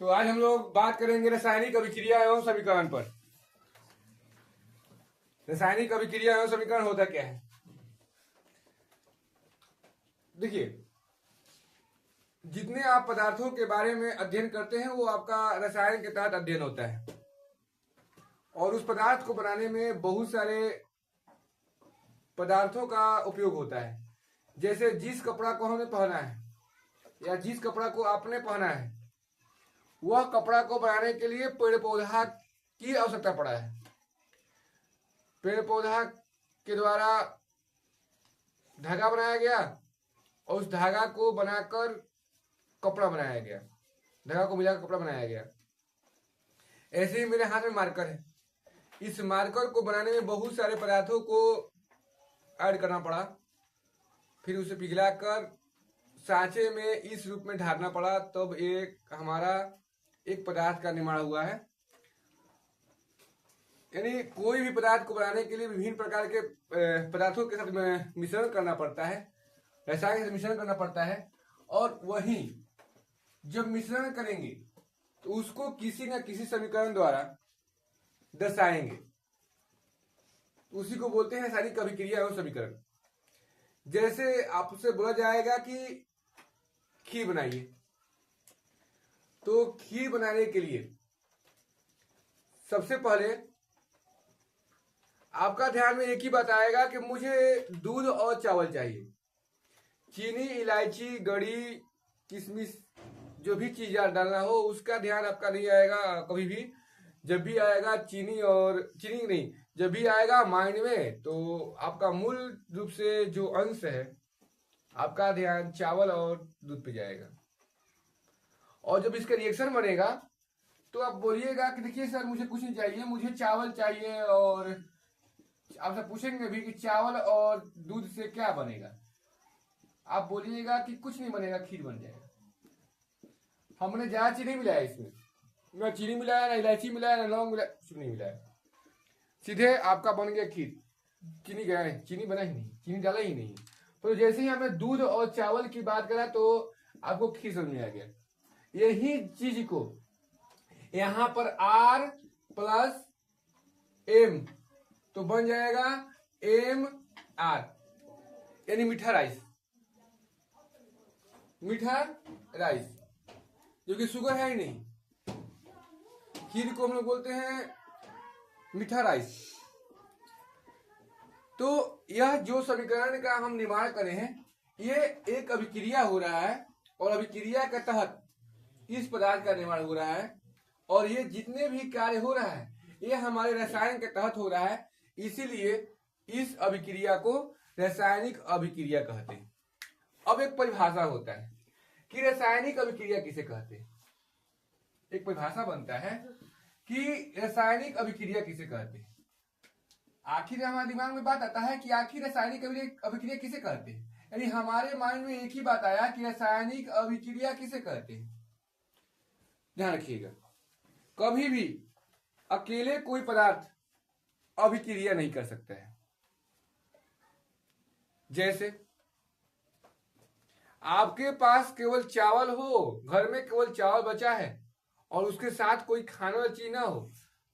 तो आज हम लोग बात करेंगे रासायनिक अभिक्रिया एवं समीकरण पर। रासायनिक अभिक्रिया एवं समीकरण होता क्या है? देखिए, जितने आप पदार्थों के बारे में अध्ययन करते हैं वो आपका रसायन के तहत अध्ययन होता है, और उस पदार्थ को बनाने में बहुत सारे पदार्थों का उपयोग होता है। जैसे जिस कपड़ा को हमने पहना है या जिस कपड़ा को आपने पहना है, वह कपड़ा को बनाने के लिए पेड़ पौधा की आवश्यकता पड़ा है। पेड़ पौधा के द्वारा धागा बनाया गया और उस धागा को बनाकर कपड़ा बनाया गया, धागा को मिलाकर कपड़ा बनाया गया। ऐसे ही मेरे हाथ में मार्कर है। इस मार्कर को बनाने में बहुत सारे पदार्थों को ऐड करना पड़ा, फिर उसे पिघलाकर सांचे में इस रूप में ढालना पड़ा, तब हमारा एक पदार्थ का निर्माण हुआ है। यानी कोई भी पदार्थ को बनाने के लिए विभिन्न प्रकार के पदार्थों के साथ मिश्रण करना पड़ता है, रसायन से मिश्रण करना पड़ता है, और वही जब मिश्रण करेंगे तो उसको किसी न किसी समीकरण द्वारा दर्शाएंगे। उसी को बोलते हैं रासायनिक अभिक्रिया एवं समीकरण। जैसे आपसे बोला जाएगा कि खीर बनाइए, तो खीर बनाने के लिए सबसे पहले आपका ध्यान में एक ही बात आएगा कि मुझे दूध और चावल चाहिए। चीनी, इलायची, गड़ी, किशमिश, जो भी चीज डालना हो उसका ध्यान आपका नहीं आएगा कभी भी। जब भी आएगा चीनी नहीं, जब भी आएगा माइंड में, तो आपका मूल रूप से जो अंश है आपका ध्यान चावल और दूध पे जाएगा। और जब इसका रिएक्शन बनेगा तो आप बोलिएगा कि देखिए सर मुझे कुछ नहीं चाहिए, मुझे चावल चाहिए। और आपसे पूछेंगे भी कि चावल और दूध से क्या बनेगा, आप बोलिएगा कि कुछ नहीं बनेगा, खीर बन जाएगा। हमने ज्यादा चीनी मिलाया, इसमें ना चीनी मिलाया, ना इलायची मिलाया, ना लौंग मिलाया, कुछ नहीं मिलाया, सीधे आपका बन गया खीर। चीनी गया है, चीनी बना ही नहीं, चीनी डाला ही नहीं। तो जैसे ही हमने दूध और चावल की बात करा तो आपको खीर समझ में आ गया। यही चीज को यहां पर R प्लस M तो बन जाएगा MR, यानी मीठा राइस। मीठा राइस जो कि शुगर है ही नहीं, खीर को हम लोग बोलते हैं मीठा राइस। तो यह जो समीकरण का हम निर्माण करे हैं, ये एक अभिक्रिया हो रहा है, और अभिक्रिया के तहत इस पदार्थ का निर्माण हो रहा है, और ये जितने भी कार्य हो रहा है ये हमारे रसायन के तहत हो रहा है। इसीलिए इस अभिक्रिया को रासायनिक अभिक्रिया कहते हैं। अब एक परिभाषा होता है कि रासायनिक अभिक्रिया किसे कहते हैं। एक परिभाषा बनता है कि रासायनिक अभिक्रिया किसे कहते हैं। आखिर हमारे दिमाग में बात आता है कि आखिर रासायनिक अभिक्रिया किसे कहते हैं। यानी हमारे माइंड में एक ही बात आया कि रासायनिक अभिक्रिया किसे कहते हैं। ध्यान रखिएगा, कभी भी अकेले कोई पदार्थ अभिक्रिया नहीं कर सकता है। जैसे आपके पास केवल चावल हो, घर में केवल चावल बचा है, और उसके साथ कोई खाने वाली चीज ना हो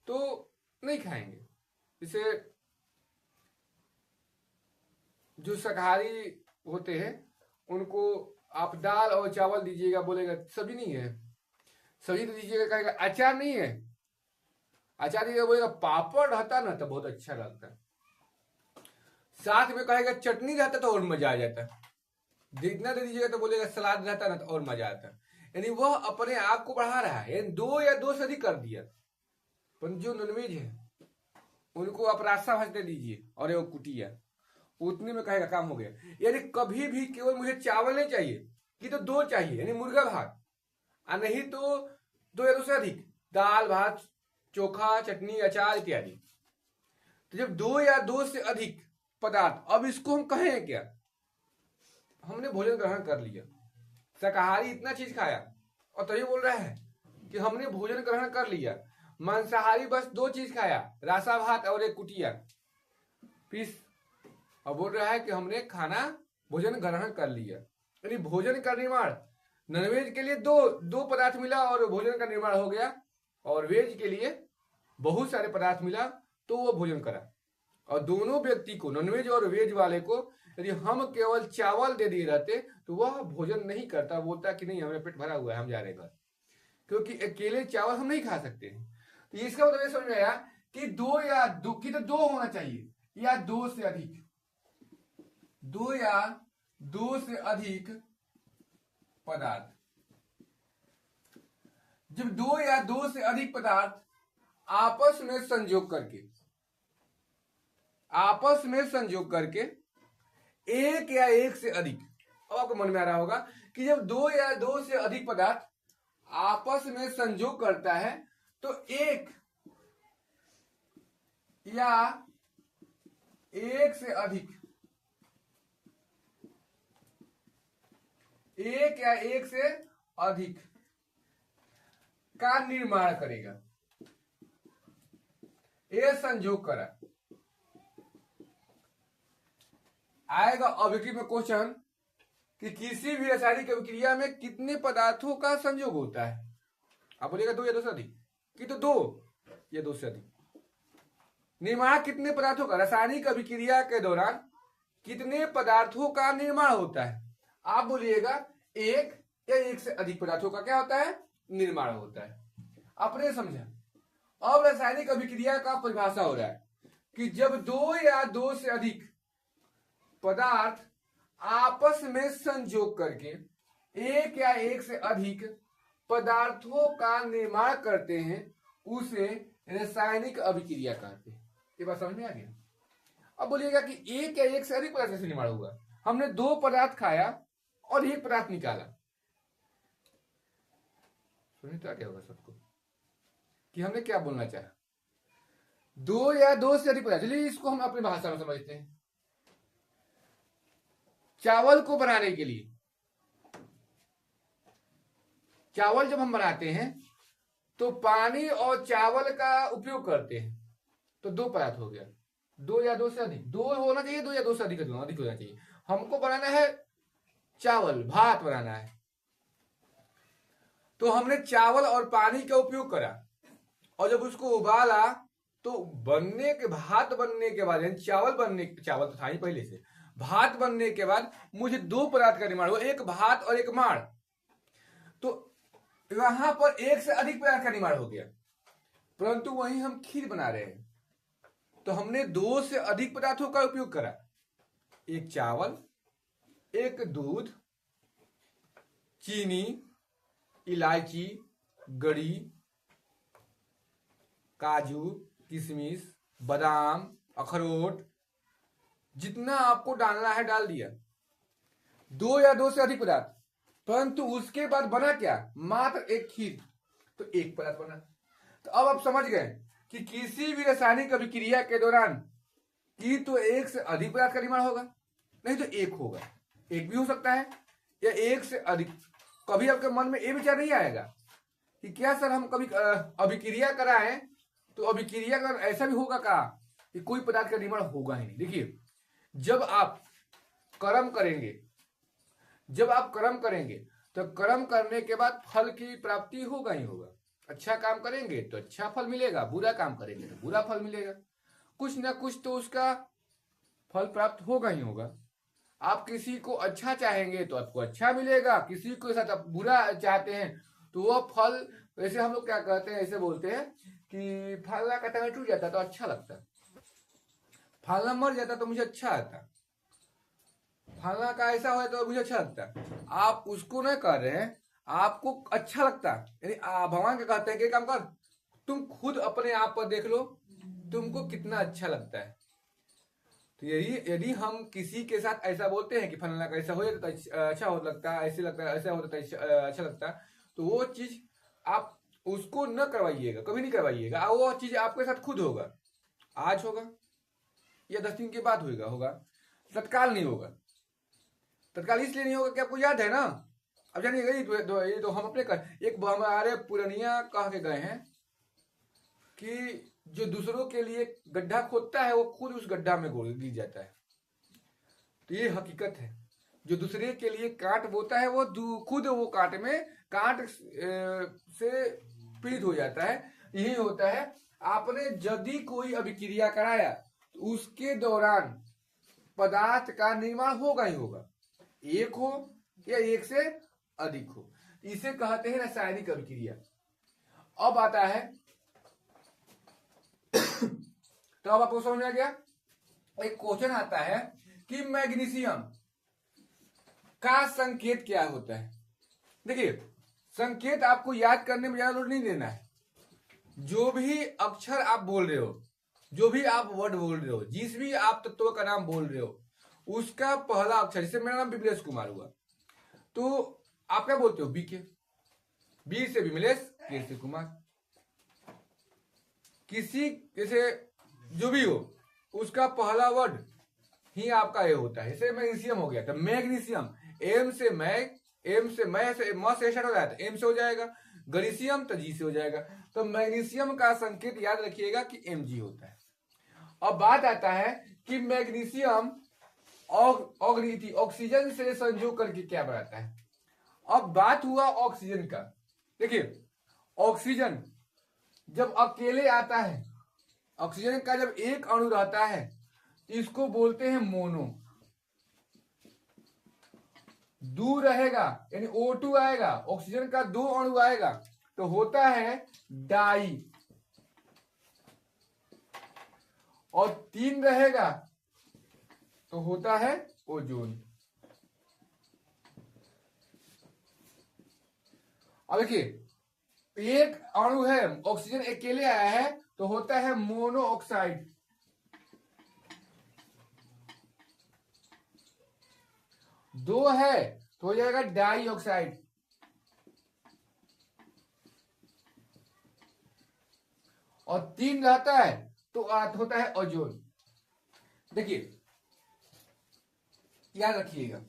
तो नहीं खाएंगे। जैसे जो शाकाहारी होते हैं उनको आप दाल और चावल दीजिएगा, बोलेगा सब्जी नहीं है, सब्जी तो दीजिएगा, कहेगा अचार नहीं है, अचार दीजिएगा, बोलेगा पापड़ रहता ना तो बहुत अच्छा लगता, साथ में कहेगा चटनी रहता तो और मजा आ जाता, जितना दे दीजिएगा तो बोलेगा सलाद रहता ना तो और मजा आता। यानी वह अपने आप को बढ़ा रहा है, दो या दो से अधिक कर दिया। पर जो नॉनवेज है उनको आप रास्ता भाज दे दीजिए और एक कुटिया, उतने में कहेगा काम हो गया। यानी कभी भी केवल मुझे चावल नहीं चाहिए कि तो दो चाहिए, यानी मुर्गा भात, और नहीं तो दो या दो से अधिक, दाल भात चोखा चटनी अचार इत्यादि। तो जब दो या दो से अधिक पदार्थ, अब इसको हम कहें क्या, हमने भोजन ग्रहण कर लिया, शाकाहारी इतना चीज खाया और तभी बोल रहा है कि हमने भोजन ग्रहण कर लिया। मांसाहारी बस दो चीज खाया, रासा भात और एक कुटिया पीस, और बोल रहा है कि हमने खाना भोजन ग्रहण कर लिया। यानी भोजन का निर्माण नॉनवेज के लिए दो दो पदार्थ मिला और भोजन का निर्माण हो गया, और वेज के लिए बहुत सारे पदार्थ मिला तो वो भोजन करा। और दोनों व्यक्ति को, नॉनवेज और वेज वाले को, यदि हम केवल चावल दे दिए रहते तो वह भोजन नहीं करता, बोलता कि नहीं हमें पेट भरा हुआ है, हम जा रहे हैं घर, क्योंकि अकेले चावल हम नहीं खा सकते। तो इसका मतलब समझ में आया कि दो या दो की तो दो होना चाहिए या दो से अधिक, दो या दो से अधिक पदार्थ। जब दो या दो से अधिक पदार्थ आपस में संयोग करके एक या एक से अधिक, अब आपको मन में आ रहा होगा कि जब दो या दो से अधिक पदार्थ आपस में संयोग करता है तो एक या एक से अधिक, एक या एक से अधिक का निर्माण करेगा। ये संयोग करा। आएगा ऑब्जेक्टिव में क्वेश्चन कि किसी भी रासायनिक अभिक्रिया में कितने पदार्थों का संयोग होता है। आप बोलिएगा दो या दो से अधिक, कि तो दो या दो से अधिक। निर्माण कितने पदार्थों का, रासायनिक अभिक्रिया के दौरान कितने पदार्थों का निर्माण होता है। आप बोलिएगा एक या एक से अधिक पदार्थों का क्या होता है, निर्माण होता है। आपने समझा। अब रासायनिक अभिक्रिया का परिभाषा हो रहा है कि जब दो या दो से अधिक पदार्थ आपस में संयोग करके एक या एक से अधिक पदार्थों का निर्माण करते हैं, उसे रासायनिक अभिक्रिया कहते हैं। ये बात समझ में आ गया। अब बोलिएगा कि एक या एक से अधिक पदार्थ से निर्माण होगा। हमने दो पदार्थ खाया और एक पदार्थ निकाला, सुनिए तो क्या होगा सबको कि हमने क्या बोलना चाहा। दो या दो से अधिक पदार्थ, चलिए इसको हम अपनी भाषा में समझते हैं। चावल को बनाने के लिए, चावल जब हम बनाते हैं तो पानी और चावल का उपयोग करते हैं, तो दो पदार्थ हो गया। दो या दो से अधिक, दो होना चाहिए, दो या दो से अधिक होना चाहिए। हमको बनाना है चावल, भात बनाना है, तो हमने चावल और पानी का उपयोग करा और जब उसको उबाला तो बनने के, भात बनने के बाद, चावल तो था ही पहले से, भात बनने के बाद मुझे दो पदार्थ का निर्माण हुआ, एक भात और एक माड़। तो यहां पर एक से अधिक पदार्थ का निर्माण हो गया, परंतु वहीं हम खीर बना रहे हैं तो हमने दो से अधिक पदार्थों का उपयोग करा। एक चावल, एक दूध, चीनी, इलायची, गरी, काजू, किशमिश, बादाम, अखरोट, जितना आपको डालना है डाल दिया। दो या दो से अधिक पदार्थ, परंतु उसके बाद बना क्या, मात्र एक खीर, तो एक पदार्थ बना। तो अब आप समझ गए कि किसी भी रासायनिक अभिक्रिया के दौरान की तो एक से अधिक पदार्थ का निर्माण होगा, नहीं तो एक होगा। एक भी हो सकता है या एक से अधिक। कभी आपके मन में ये विचार नहीं आएगा कि क्या सर हम कभी अभिक्रिया कराएं तो अभिक्रिया कर ऐसा भी होगा का कि कोई पदार्थ का निर्माण होगा ही नहीं। देखिए, जब आप कर्म करेंगे तो कर्म करने के बाद फल की प्राप्ति होगा ही होगा। अच्छा काम करेंगे तो अच्छा फल मिलेगा, बुरा काम करेंगे तो बुरा फल मिलेगा। कुछ ना कुछ तो उसका फल प्राप्त होगा ही होगा। आप किसी को अच्छा चाहेंगे तो आपको अच्छा मिलेगा, किसी को साथ आप बुरा चाहते हैं तो वह फल, वैसे हम लोग क्या कहते हैं, ऐसे बोलते हैं कि फलना का टमाटर टूट जाता तो अच्छा लगता, फलना मर जाता तो मुझे अच्छा आता, फलना का ऐसा हो तो मुझे अच्छा लगता। आप उसको नहीं कर रहे हैं, आपको अच्छा लगता, यानी भगवान क्या कहते हैं कि काम कर, तुम खुद अपने आप पर देख लो तुमको कितना अच्छा लगता है। तो यदि हम किसी के साथ ऐसा बोलते हैं कि फलना का ऐसा हो जाता तो अच्छा हो लगता है, ऐसे लगता है, ऐसा होता तो अच्छा लगता, तो वो चीज आप उसको न करवाइएगा, कभी नहीं करवाइएगा। वो चीज आपके साथ खुद होगा, आज होगा या 10 दिन के बाद होगा, तत्काल नहीं होगा। तत्काल इसलिए नहीं होगा कि आपको याद है ना, अब जानिएगा ये तो हम अपने एक हमारे पुरानिया कह के गए हैं कि जो दूसरों के लिए गड्ढा खोदता है वो खुद उस गड्ढा में गिर जाता है। तो ये हकीकत है। जो दूसरे के लिए कांट बोता है वो खुद वो कांट से पीड़ित हो जाता है। यही होता है, आपने यदि कोई अभिक्रिया कराया तो उसके दौरान पदार्थ का निर्माण होगा ही होगा, एक हो या एक से अधिक हो, इसे कहते हैं रासायनिक अभिक्रिया। अब आता है तो अब आपको समझ में आ गया। एक क्वेश्चन आता है कि मैग्नीशियम का संकेत क्या होता है। देखिए, संकेत आपको याद करने में ज्यादा लोड नहीं देना है। जो भी अक्षर आप बोल रहे हो, जो भी आप वर्ड बोल रहे हो, जिस भी आप तत्व का नाम बोल रहे हो, उसका पहला अक्षर, जैसे मेरा नाम विमलेश कुमार हुआ तो आप क्या बोलते हो, बी के, बी से विमलेश, के से कुमार। किसी जैसे जो भी हो उसका पहला वर्ड ही आपका ये होता है। जैसे मैग्नीशियम हो गया तो मैग्नीशियम, एम से मैं से म से स्टार्ट हो जाता है, एम से हो जाएगा। गरीशियम तो जी से हो जाएगा। तो मैग्नीशियम का संकेत याद रखिएगा कि Mg होता है। अब बात आता है कि मैग्नीशियम ऑक्सीजन से संयोग करके क्या बनाता है। अब बात हुआ ऑक्सीजन का। देखिए, ऑक्सीजन जब अकेले आता है, ऑक्सीजन का जब एक अणु रहता है इसको बोलते हैं मोनो। दो रहेगा यानी O2 आएगा, ऑक्सीजन का दो अणु आएगा तो होता है डाई, और तीन रहेगा तो होता है ओजोन। अब देखिए, एक अणु है, ऑक्सीजन अकेले आया है तो होता है मोनो ऑक्साइड, दो है तो हो जाएगा डाई ऑक्साइड, और तीन रहता है तो होता है ओजोन। देखिए याद रखिएगा,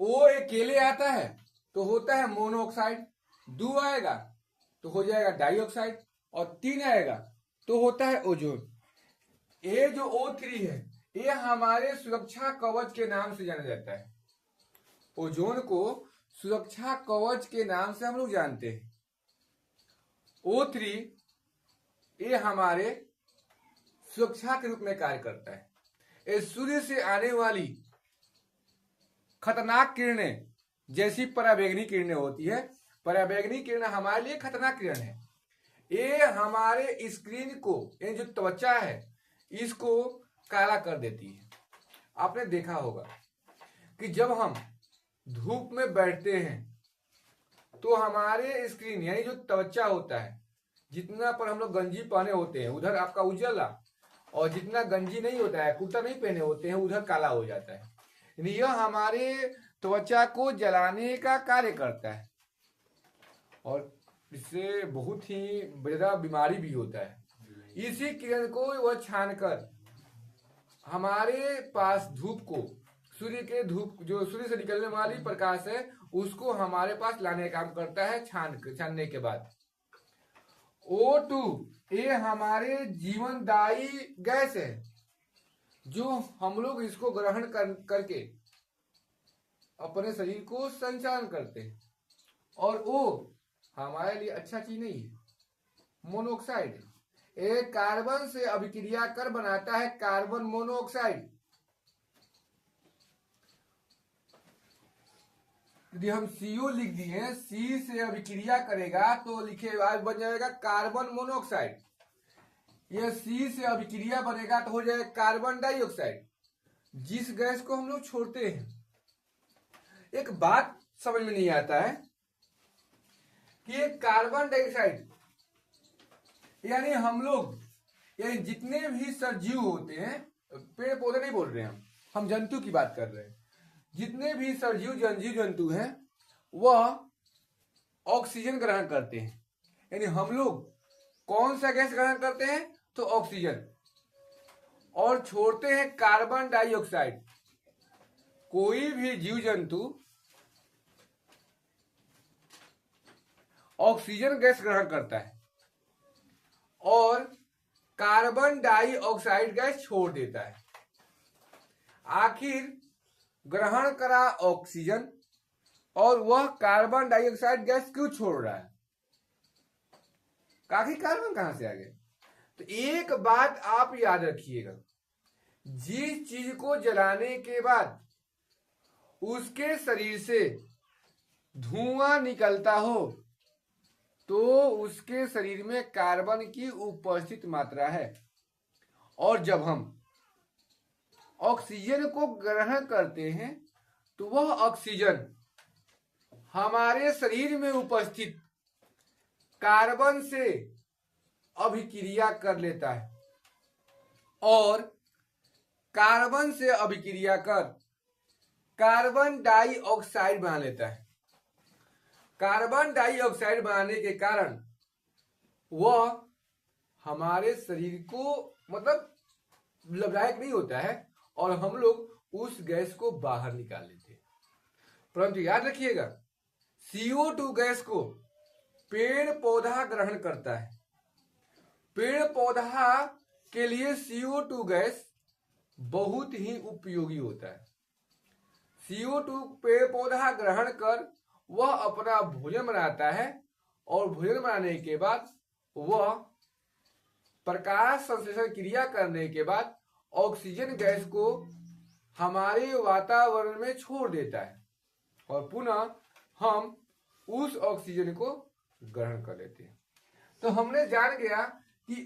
ओ अकेले आता है तो होता है मोनोऑक्साइड, दो आएगा तो हो जाएगा डाइऑक्साइड, और तीन आएगा तो होता है ओजोन। ये जो O3 है ये हमारे सुरक्षा कवच के नाम से जाना जाता है। ओजोन को सुरक्षा कवच के नाम से हम लोग जानते हैं। O3 ये हमारे सुरक्षा के रूप में कार्य करता है। ये सूर्य से आने वाली खतरनाक किरणें जैसी पराबैंगनी किरणें होती है, पराबैंगनी किरण हमारे लिए खतरनाक किरण है। ये हमारे स्क्रीन को, ये जो त्वचा है इसको काला कर देती है। आपने देखा होगा कि जब हम धूप में बैठते हैं तो हमारे स्क्रीन यानी जो त्वचा होता है, जितना पर हम लोग गंजी पहने होते हैं उधर आपका उजला, और जितना गंजी नहीं होता है, कुर्ता नहीं पहने होते हैं, उधर काला हो जाता है। यह हमारे त्वचा को जलाने का कार्य करता है और इससे बहुत ही बड़ा बीमारी भी होता है। इसी किरण को वह छानकर हमारे पास धूप को, सूर्य के धूप, जो सूर्य से निकलने वाली प्रकाश है उसको हमारे पास लाने का काम करता है छानने के बाद। O2 ये हमारे जीवनदायी गैस है, जो हम लोग इसको ग्रहण करके अपने शरीर को संचालन करते हैं, और वो हमारे लिए अच्छा चीज नहीं है। मोनोऑक्साइड एक कार्बन से अभिक्रिया कर बनाता है कार्बन मोनोऑक्साइड। यदि हम CO लिख दिए, C से अभिक्रिया करेगा तो लिखे आज बन जाएगा कार्बन मोनोऑक्साइड। यह C से अभिक्रिया बनेगा तो हो जाएगा कार्बन डाइऑक्साइड, जिस गैस को हम लोग छोड़ते हैं। एक बात समझ में नहीं आता है कि एक कार्बन डाइऑक्साइड यानी हम लोग, यानी जितने भी सजीव होते हैं, पेड़ पौधे नहीं बोल रहे हैं हम जंतु की बात कर रहे हैं, जितने भी सजीव जंतु हैं वह ऑक्सीजन ग्रहण करते हैं। यानी हम लोग कौन सा गैस ग्रहण करते हैं तो ऑक्सीजन, और छोड़ते हैं कार्बन डाइऑक्साइड। कोई भी जीव जंतु ऑक्सीजन गैस ग्रहण करता है और कार्बन डाइऑक्साइड गैस छोड़ देता है। आखिर ग्रहण करा ऑक्सीजन और वह कार्बन डाइऑक्साइड गैस क्यों छोड़ रहा है? आखिर कार्बन कहां से आ गया? तो एक बात आप याद रखिएगा, जिस चीज को जलाने के बाद उसके शरीर से धुआं निकलता हो तो उसके शरीर में कार्बन की उपस्थित मात्रा है, और जब हम ऑक्सीजन को ग्रहण करते हैं तो वह ऑक्सीजन हमारे शरीर में उपस्थित कार्बन से अभिक्रिया कर लेता है और कार्बन से अभिक्रिया कर कार्बन डाइऑक्साइड बना लेता है। कार्बन डाइऑक्साइड बनाने के कारण वह हमारे शरीर को मतलब लाभदायक नहीं होता है और हम लोग उस गैस को बाहर निकाल लेते हैं। परंतु याद रखिएगा, CO2 गैस को पेड़ पौधा ग्रहण करता है। पेड़ पौधा के लिए CO2 गैस बहुत ही उपयोगी होता है। CO2 पेड़ पौधा ग्रहण कर वह अपना भोजन बनाता है और भोजन बनाने के बाद वह प्रकाश संश्लेषण क्रिया करने के बाद ऑक्सीजन गैस को हमारे वातावरण में छोड़ देता है और पुनः हम उस ऑक्सीजन को ग्रहण कर लेते हैं। तो हमने जान गया कि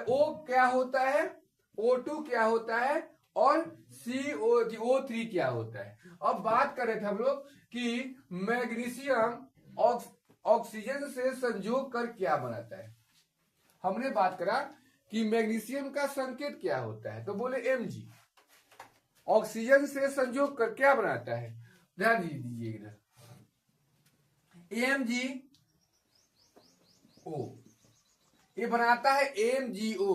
O क्या होता है, O2 क्या होता है और CO3 क्या होता है। अब बात कर रहे थे हम लोग कि मैग्नीशियम ऑक्सीजन से संयोग कर क्या बनाता है। हमने बात करा कि मैग्नीशियम का संकेत क्या होता है, तो बोले Mg। ऑक्सीजन से संयोग कर क्या बनाता है, ध्यान दीजिए इधर, MgO, ये बनाता है MgO।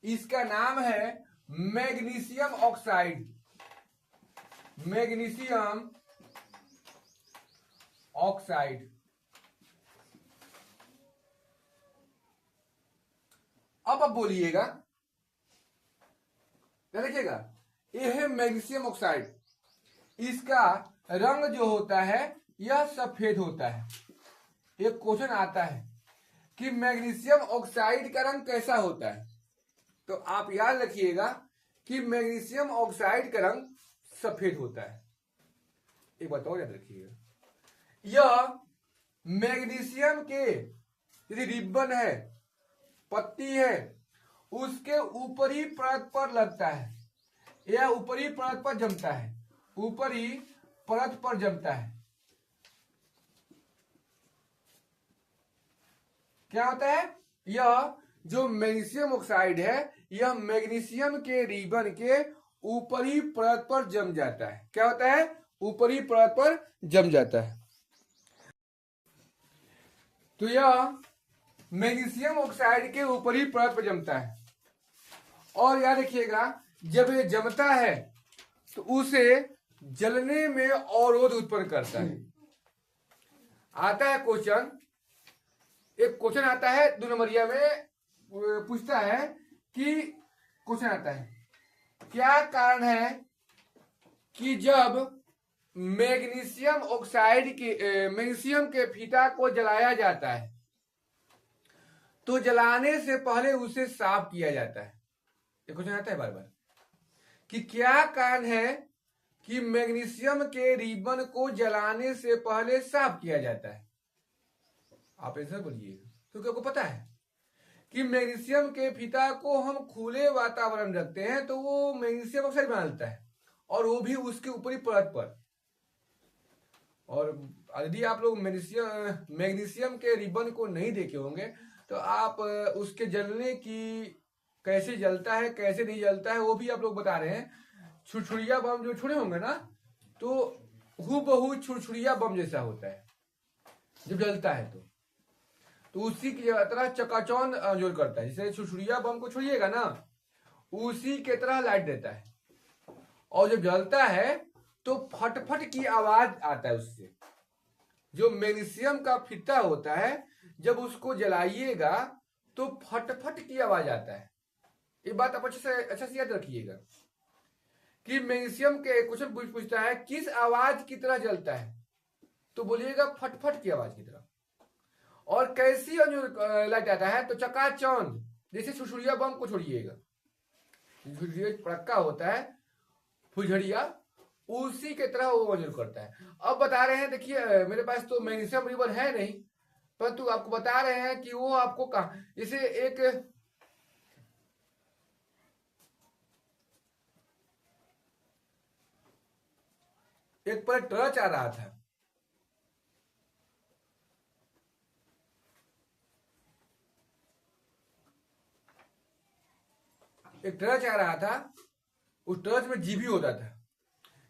इसका नाम है मैग्नीशियम ऑक्साइड। Magnesium oxide. अब आप बोलिएगा, देखिएगा, यह है मैग्नीशियम ऑक्साइड। इसका रंग जो होता है यह सफेद होता है। एक क्वेश्चन आता है कि मैग्नीशियम ऑक्साइड का रंग कैसा होता है, तो आप याद रखिएगा कि मैग्नीशियम ऑक्साइड का रंग सफेद होता है। एक बात और याद रखिएगा, यह मैग्नीशियम के यदि रिबन है, पत्ती है, उसके ऊपरी परत पर लगता है, यह ऊपरी परत पर जमता है, ऊपरी परत पर जमता है। क्या होता है, यह जो मैग्नीशियम ऑक्साइड है यह मैग्नीशियम के रिबन के ऊपरी परत पर जम जाता है। क्या होता है, ऊपरी परत पर जम जाता है। तो यह मैग्नीशियम ऑक्साइड के ऊपरी परत पर जमता है और याद रखिएगा, जब ये जमता है तो उसे जलने में अवरोध उत्पन्न करता है। आता है क्वेश्चन, एक क्वेश्चन आता है 2 नंबरिया में, पूछता है कि क्वेश्चन आता है, क्या कारण है कि जब मैग्नीशियम ऑक्साइड के मैग्नीशियम के फीता को जलाया जाता है तो जलाने से पहले उसे साफ किया जाता है। ये क्वेश्चन आता है बार बार कि क्या कारण है कि मैग्नीशियम के रिबन को जलाने से पहले साफ किया जाता है। आप ऐसा बोलिएगा, क्योंकि आपको पता है कि मैग्नीशियम के फीता को हम खुले वातावरण रखते हैं तो वो मैग्नीशियम ऑक्साइड बना लेता है और वो भी उसके ऊपरी परत पर। और यदि आप लोग मैग्नीशियम के रिबन को नहीं देखे होंगे तो आप उसके जलने की, कैसे जलता है कैसे नहीं जलता है वो भी आप लोग बता रहे हैं। छुरछुरिया बम जो छोड़े होंगे ना, तो हूबहू छुरछुरिया बम जैसा होता है जब जलता है तो उसी की तरह चकाचौंध जोर करता है। जैसे छुरछुरिया बम को छोड़िएगा ना, उसी के तरह लाइट देता है और जब जलता है तो फटफट की आवाज आता है उससे। जो मैग्नीशियम का फीता होता है जब उसको जलाइएगा तो फटफट की आवाज आता है। ये बात आप अच्छे से याद रखिएगा। कि मैग्नीशियम के क्वेश्चन पूछता है किस आवाज की तरह जलता है, तो बोलिएगा फटफट की आवाज की तरह। और कैसी लाइट आता है, तो चकाचौंध, जैसे छुरछुरिया बम को छोड़िएगा, पड़का होता है फुलझड़िया, उसी के तरह वो वजन करता है। अब बता रहे हैं, देखिए मेरे पास तो मैग्नीशियम रिबन है नहीं, परंतु आपको बता रहे हैं कि वो आपको कहा, जैसे एक पर टर्च आ रहा था, एक टर्च आ रहा था, उस टर्च में जीबी होता था।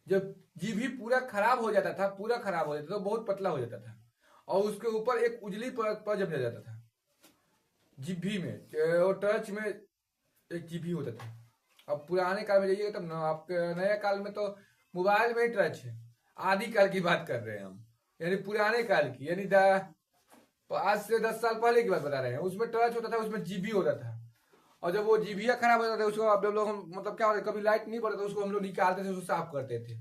जब जीबी पूरा खराब हो जाता था, तो बहुत पतला हो जाता था, और उसके ऊपर एक उजली पर जम जाता था जीबी में, और टर्च में एक जीबी होता था। अब पुराने काल में जाइएगा तब ना, आपके नए काल में तो मोबाइल में ही टच है। आदि काल की बात कर रहे हैं हम, यानी पुराने काल की, यानी आज से 10 साल पहले की बात बता रहे हैं। उसमें टच होता था, उसमें जीबी होता था, और जब वो जीबिया खराब होता था उसको आप लोग मतलब क्या होता है, कभी लाइट नहीं पड़ता था, उसको हम लोग निकालते थे, उसको साफ करते थे,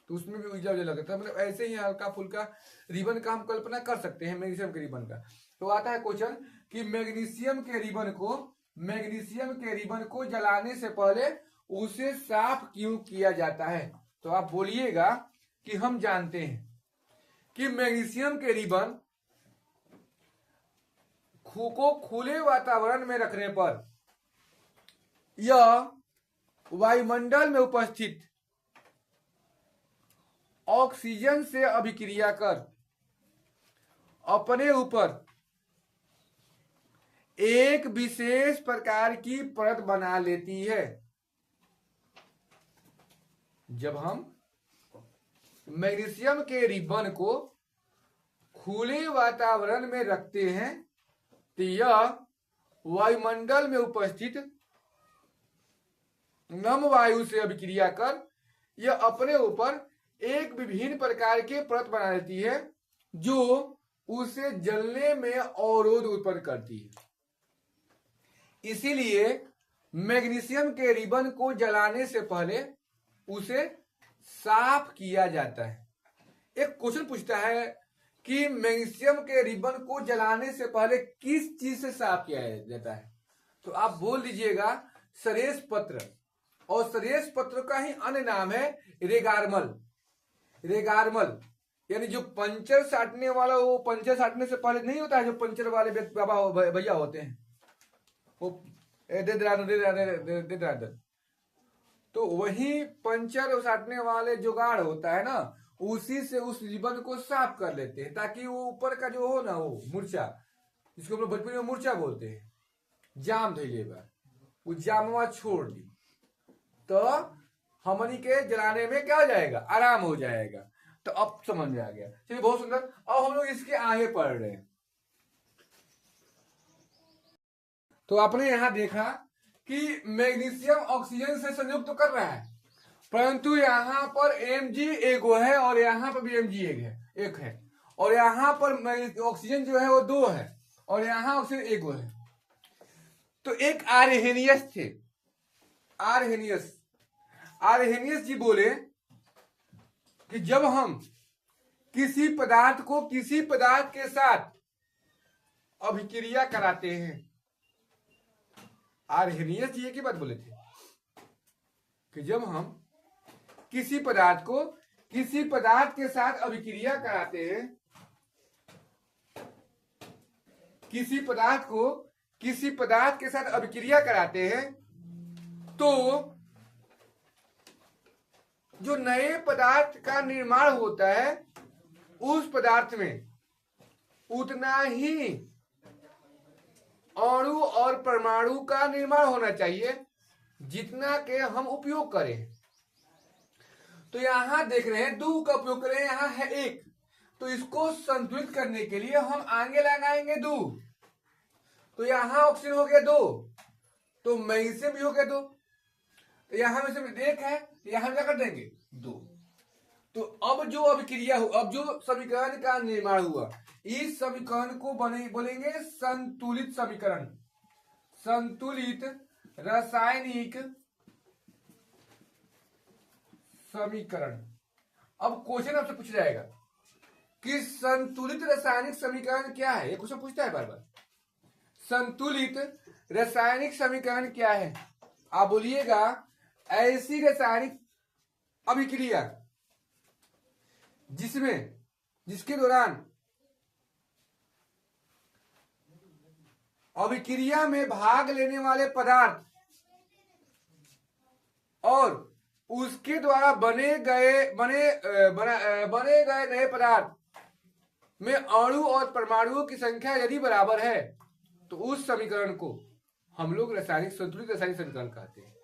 तो उसमें भी उजला उजला लगता था। मतलब ऐसे ही हल्का फुल्का रिबन का हम कल्पना कर सकते हैं मैग्नीशियम के रिबन का। तो आता है क्वेश्चन कि मैग्नीशियम के रिबन को जलाने से पहले उसे साफ क्यों किया जाता है, तो आप बोलिएगा कि हम जानते हैं कि मैग्नीशियम के रिबन को खुले वातावरण में रखने पर यह वायुमंडल में उपस्थित ऑक्सीजन से अभिक्रिया कर अपने ऊपर एक विशेष प्रकार की परत बना लेती है। जब हम मैग्नीशियम के रिबन को खुले वातावरण में रखते हैं तो यह वायुमंडल में उपस्थित नम वायु से अभिक्रिया कर यह अपने ऊपर एक विभिन्न प्रकार के परत बना लेती है, जो उसे जलने में अवरोध उत्पन्न करती है। इसीलिए मैग्नीशियम के रिबन को जलाने से पहले उसे साफ किया जाता है। एक क्वेश्चन पूछता है कि मैग्नीशियम के रिबन को जलाने से पहले किस चीज से साफ किया जाता है, तो आप बोल दीजिएगा सरेश पत्र, और सरेश पत्र का ही अन्य नाम है रेगार्मल। रेगार्मल यानी जो पंचर साटने वाला, वो पंचर साटने से पहले नहीं होता है, जो पंचर वाले बाबा भैया होते हैं, वो दे, तो वही पंचर साटने वाले जुगाड़ होता है ना, उसी से उस रिबन को साफ कर लेते हैं, ताकि वो ऊपर का जो हो ना, वो मूर्छा, जिसको हम लोग भोजपुरी में मूर्छा बोलते हैं, जाम धैलेगा, वो जामवा छोड़ दी तो हमनी के जलाने में क्या हो जाएगा, आराम हो जाएगा। तो अब समझ में आ गया, चलिए बहुत सुंदर। अब हम लोग इसके आगे पढ़ रहे हैं। तो आपने यहां देखा कि मैग्नीशियम ऑक्सीजन से संयुक्त तो कर रहा है, परंतु यहां पर Mg एगो है और यहां पर भी Mg एक है, और यहां पर ऑक्सीजन जो है वो 2 है, और यहां ऑक्सीजन एगो है। तो एक आर्हेनियस थे, आर्हेनियस जी बोले कि जब हम किसी पदार्थ को किसी पदार्थ के साथ अभिक्रिया कराते हैं, आर्हेनियस जी की बात बोले थे कि जब हम किसी पदार्थ को किसी पदार्थ के साथ अभिक्रिया कराते हैं, किसी पदार्थ को किसी पदार्थ के साथ अभिक्रिया कराते हैं, तो जो नए पदार्थ का निर्माण होता है उस पदार्थ में उतना ही अणु और परमाणु का निर्माण होना चाहिए जितना के हम उपयोग करें। तो यहां देख रहे हैं 2 का उपयोग करें, यहां है 1, तो इसको संतुलित करने के लिए हम आगे लगाएंगे 2, तो यहां ऑक्सीजन हो गया 2, तो मैग्नीशियम भी हो गया 2, तो यहां में से 1 है, यहां क्या कर देंगे 2। तो अब जो अभिक्रिया हो, अब जो समीकरण का निर्माण हुआ, इस समीकरण को बोलेंगे संतुलित समीकरण, संतुलित रासायनिक समीकरण। अब क्वेश्चन आपसे पूछ जाएगा कि संतुलित रासायनिक समीकरण क्या है। ये क्वेश्चन पूछता है बार बार, संतुलित रासायनिक समीकरण क्या है। आप बोलिएगा ऐसी रासायनिक अभिक्रिया जिसके दौरान अभिक्रिया में भाग लेने वाले पदार्थ और उसके द्वारा बने गए नए पदार्थ में अणु और परमाणुओं की संख्या यदि बराबर है तो उस समीकरण को हम लोग संतुलित रासायनिक समीकरण कहते हैं।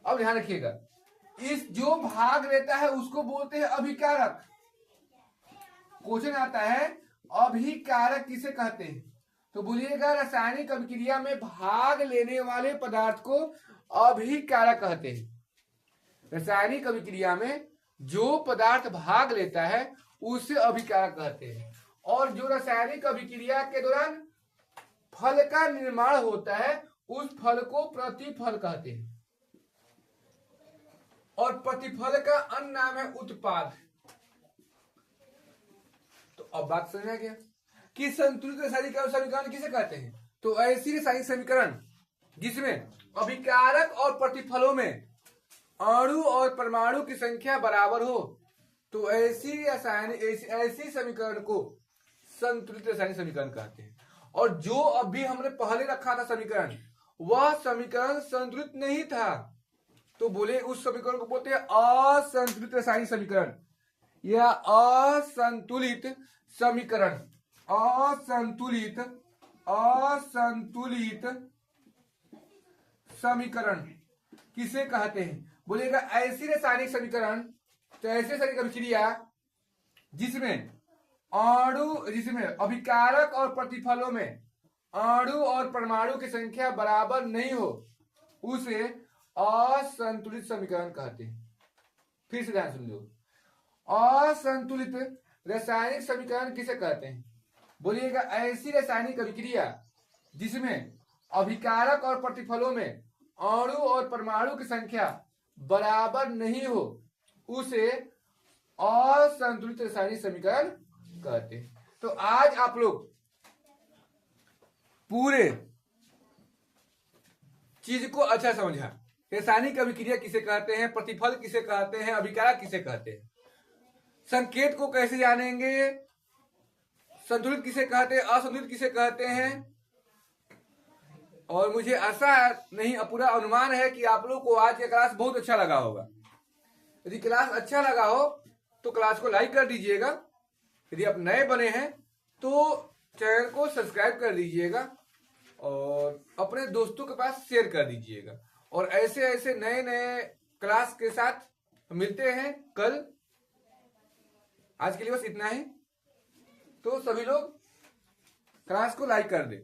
अब ध्यान रखिएगा, इस जो भाग लेता है उसको बोलते हैं अभिकारक। क्वेश्चन आता है अभिकारक किसे कहते हैं, तो बोलिएगा रासायनिक अभिक्रिया में भाग लेने वाले पदार्थ को अभिकारक कहते हैं। रासायनिक अभिक्रिया में जो पदार्थ भाग लेता है उसे अभिकारक कहते हैं। और जो रासायनिक अभिक्रिया के दौरान फल का निर्माण होता है उस फल को प्रतिफल कहते हैं। और प्रतिफल का अन्य नाम है उत्पाद। तो अब बात समझ आ गया कि संतुलित रासायनिक समीकरण किसे कहते हैं। तो ऐसी रासायनिक समीकरण जिसमें अभिकारक और प्रतिफलों में अणु और परमाणु की संख्या बराबर हो, तो ऐसी समीकरण को संतुलित रासायनिक समीकरण कहते हैं। और जो अभी हमने पहले रखा था समीकरण, वह समीकरण संतुलित नहीं था, तो बोले उस समीकरण को बोलते हैं असंतुलित रासायनिक समीकरण या असंतुलित समीकरण। असंतुलित समीकरण किसे कहते हैं, बोलेगा ऐसी रासायनिक समीकरण, तो ऐसे रासायनिक अभिक्रिया जिसमें अभिकारक और प्रतिफलों में अणु और परमाणु की संख्या बराबर नहीं हो उसे असंतुलित समीकरण कहते हैं। फिर से ध्यान सुन लो, असंतुलित रासायनिक समीकरण किसे कहते हैं, बोलिएगा ऐसी रासायनिक अभिक्रिया जिसमें अभिकारक और प्रतिफलों में अणु और परमाणु की संख्या बराबर नहीं हो उसे असंतुलित रासायनिक समीकरण कहते हैं। तो आज आप लोग पूरे चीज को अच्छा समझा, रासायनिक अभिक्रिया किसे कहते हैं, प्रतिफल किसे कहते हैं, अभिकारक किसे कहते हैं, संकेत को कैसे जानेंगे, संतुलित किसे कहते हैं, असंतुलित किसे कहते हैं। और मुझे आशा नहीं पूरा अनुमान है कि आप लोग को आज का क्लास बहुत अच्छा लगा होगा। यदि क्लास अच्छा लगा हो तो क्लास को लाइक कर दीजिएगा। यदि आप नए बने हैं तो चैनल को सब्सक्राइब कर दीजिएगा और अपने दोस्तों के पास शेयर कर दीजिएगा। और ऐसे ऐसे नए नए क्लास के साथ मिलते हैं कल। आज के लिए बस इतना ही। तो सभी लोग क्लास को लाइक कर दें।